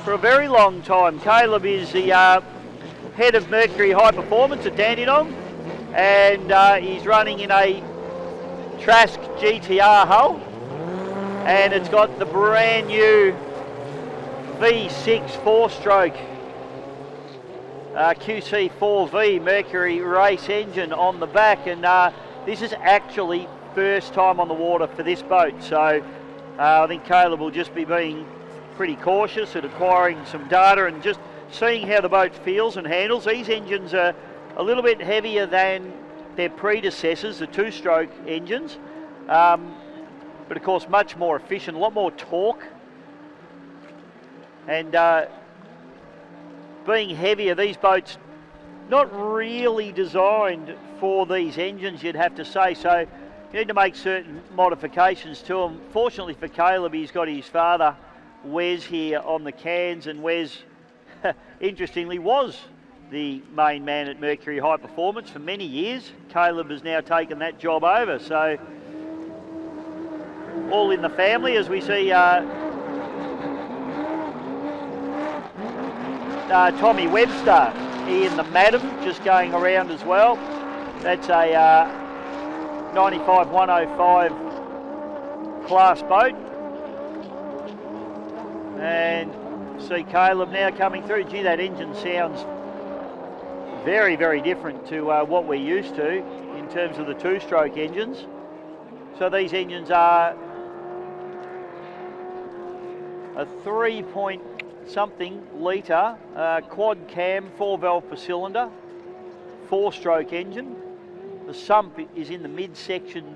for a very long time. Caleb is the head of Mercury High Performance at Dandenong, and he's running in a Trask GTR hull, and it's got the brand new V6 4-stroke QC4V Mercury race engine on the back, and this is actually first time on the water for this boat, so I think Caleb will just be being pretty cautious at acquiring some data and just seeing how the boat feels and handles. These engines are a little bit heavier than their predecessors, the 2-stroke engines, but of course much more efficient, a lot more torque, and being heavier, these boats not really designed for these engines, you'd have to say, so you need to make certain modifications to them. Fortunately for Caleb, he's got his father Wes here on the cans, and Wes interestingly was the main man at Mercury High Performance for many years. Caleb has now taken that job over, so all in the family as we see Tommy Webster, Ian the Madam, just going around as well. That's a 95-105 class boat. And see Caleb now coming through. Gee, that engine sounds very, very different to what we're used to in terms of the 2-stroke engines. So these engines are a 3-point-something litre quad cam, 4-valve per cylinder, 4-stroke engine. The sump is in the midsection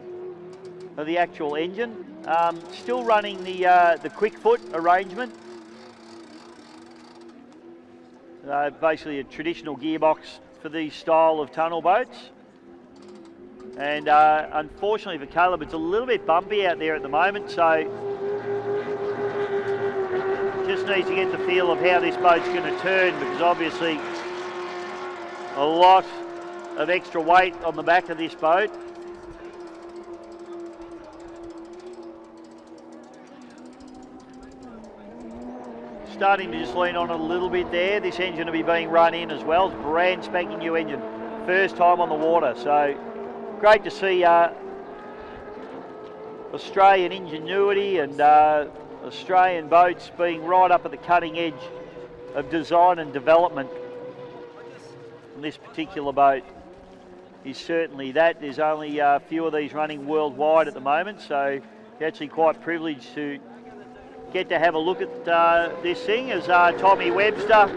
of the actual engine. Still running the quick foot arrangement. Basically a traditional gearbox for these style of tunnel boats. And unfortunately for Caleb, it's a little bit bumpy out there at the moment, so just needs to get the feel of how this boat's going to turn, because obviously a lot of extra weight on the back of this boat. Starting to just lean on it a little bit there. This engine will be being run in as well. It's a brand spanking new engine. First time on the water, so great to see Australian ingenuity and Australian boats being right up at the cutting edge of design and development. And this particular boat is certainly that. There's only a few of these running worldwide at the moment, so you're actually quite privileged to get to have a look at this thing as Tommy Webster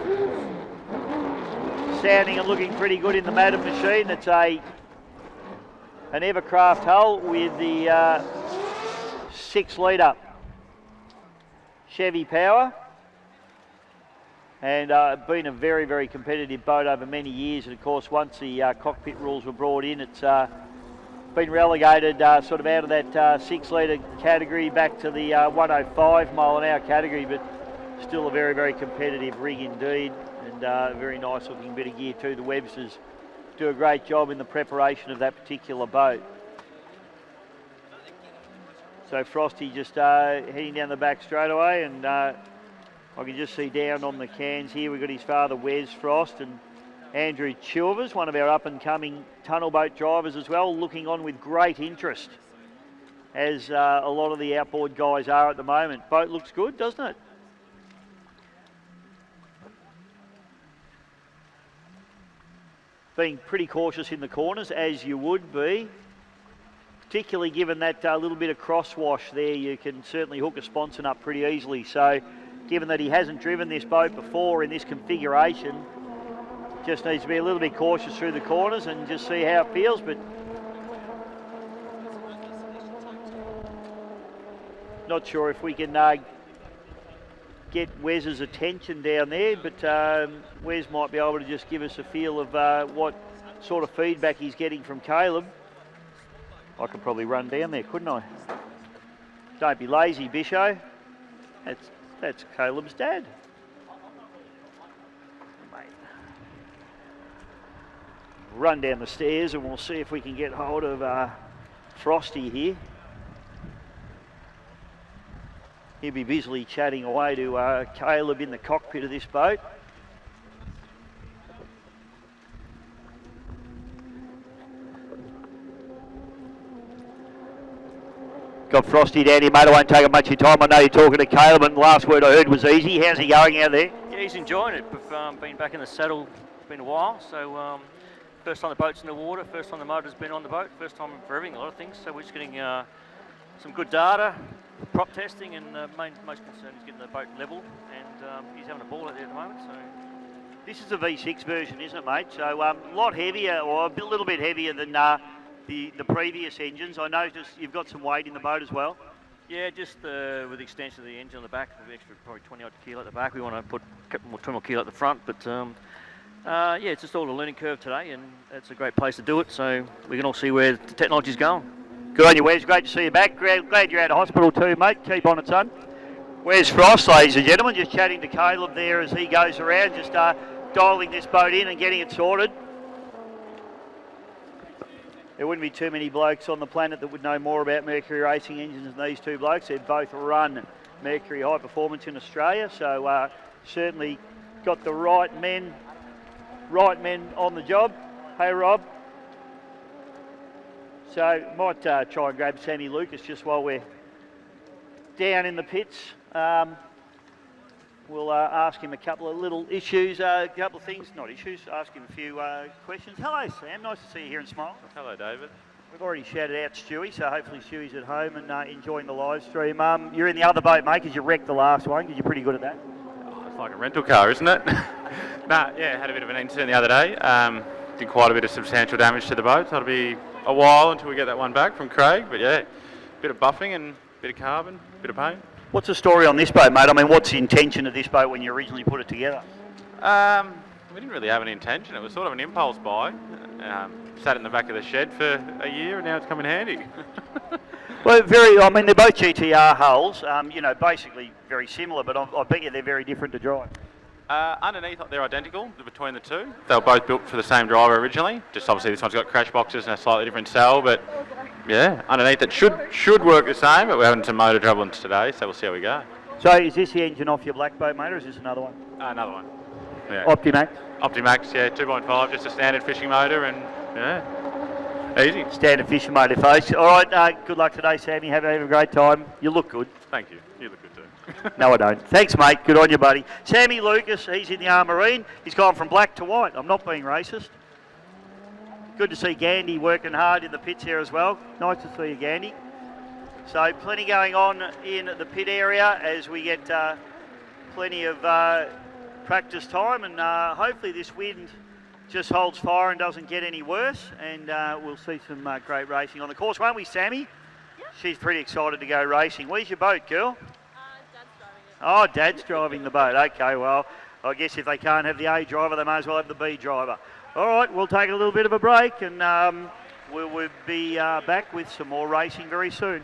sounding and looking pretty good in the Madam machine. It's an Evercraft hull with the 6-litre Chevy power, and been a very, very competitive boat over many years. And of course, once the cockpit rules were brought in, it's been relegated sort of out of that 6-litre category back to the 105 mile an hour category, but still a very, very competitive rig indeed, and a very nice looking bit of gear too. The Websters do a great job in the preparation of that particular boat. So Frosty just heading down the back straight away, and I can just see down on the cans here we've got his father Wes Frost and Andrew Chilvers, one of our up-and-coming tunnel boat drivers as well, looking on with great interest, as a lot of the outboard guys are at the moment. Boat looks good, doesn't it? Being pretty cautious in the corners, as you would be, particularly given that little bit of crosswash there. You can certainly hook a sponson up pretty easily. So given that he hasn't driven this boat before in this configuration, just needs to be a little bit cautious through the corners and just see how it feels. But not sure if we can get Wes's attention down there, but Wes might be able to just give us a feel of what sort of feedback he's getting from Caleb. I could probably run down there, couldn't I? Don't be lazy, Bisho. That's Caleb's dad. Mate. Run down the stairs and we'll see if we can get hold of Frosty here. He'll be busily chatting away to Caleb in the cockpit of this boat. Got Frosty down here, mate. I won't take up much of your time. I know you're talking to Caleb, and the last word I heard was easy. How's he going out there? Yeah, he's enjoying it. We've been back in the saddle, it's been a while. So first time the boat's in the water, first time the motor's been on the boat, first time for everything, a lot of things. So we're just getting some good data, prop testing, and most concern is getting the boat level. And he's having a ball out there at the moment. So this is a V6 version, isn't it, mate? So a lot heavier, or a little bit heavier than the previous engines. I noticed you've got some weight in the boat as well. Yeah, just with the extension of the engine on the back, the extra probably 20 odd kilo at the back. We want to put a couple more 20 more kilo at the front, but yeah, it's just all a learning curve today, and it's a great place to do it. So we can all see where the technology's going. Good on you, Wes. Great to see you back. Glad you're out of hospital too, mate. Keep on it, son. Where's Frost, ladies and gentlemen? Just chatting to Caleb there as he goes around, just dialing this boat in and getting it sorted. There wouldn't be too many blokes on the planet that would know more about Mercury racing engines than these two blokes. They've both run Mercury High Performance in Australia, so certainly got the right men on the job. Hey, Rob. So might try and grab Sammy Lucas just while we're down in the pits. We'll ask him a couple of little issues, a couple of things, not issues, ask him a few questions. Hello, Sam. Nice to see you here and smile. Hello, David. We've already shouted out Stewie, so hopefully Stewie's at home and enjoying the live stream. You're in the other boat, mate, because you wrecked the last one, because you're pretty good at that. Oh, it's like a rental car, isn't it? Yeah, had a bit of an incident the other day. Did quite a bit of substantial damage to the boat, so it'll be a while until we get that one back from Craig. But yeah, bit of buffing and bit of carbon, bit of paint. What's the story on this boat, mate? I mean, what's the intention of this boat when you originally put it together? We didn't really have any intention. It was sort of an impulse buy. Sat in the back of the shed for a year, and now it's come in handy. Well, I mean, they're both GTR hulls, you know, basically very similar, but I bet you they're very different to drive. Underneath, they're identical between the two. They were both built for the same driver originally. Just obviously this one's got crash boxes and a slightly different cell, but yeah, underneath it should work the same, but we're having some motor troubles today, so we'll see how we go. So is this the engine off your black boat, mate, or is this another one? Another one. Yeah. Optimax? Optimax, yeah, 2.5, just a standard fishing motor, and yeah, easy. Standard fishing motor, folks. All right, good luck today, Sammy. Have a great time. You look good. Thank you. You look good too. No, I don't. Thanks, mate. Good on you, buddy. Sammy Lucas, he's in the Armarine. He's gone from black to white. I'm not being racist. Good to see Gandhi working hard in the pits here as well. Nice to see you, Gandhi. So plenty going on in the pit area as we get plenty of practice time, and hopefully this wind just holds fire and doesn't get any worse, and we'll see some great racing on the course, won't we, Sammy? Yep. She's pretty excited to go racing. Where's your boat, girl? Dad's driving it. Oh, Dad's driving the boat. Okay, well, I guess if they can't have the A driver, they may as well have the B driver. All right, we'll take a little bit of a break, and we'll be back with some more racing very soon.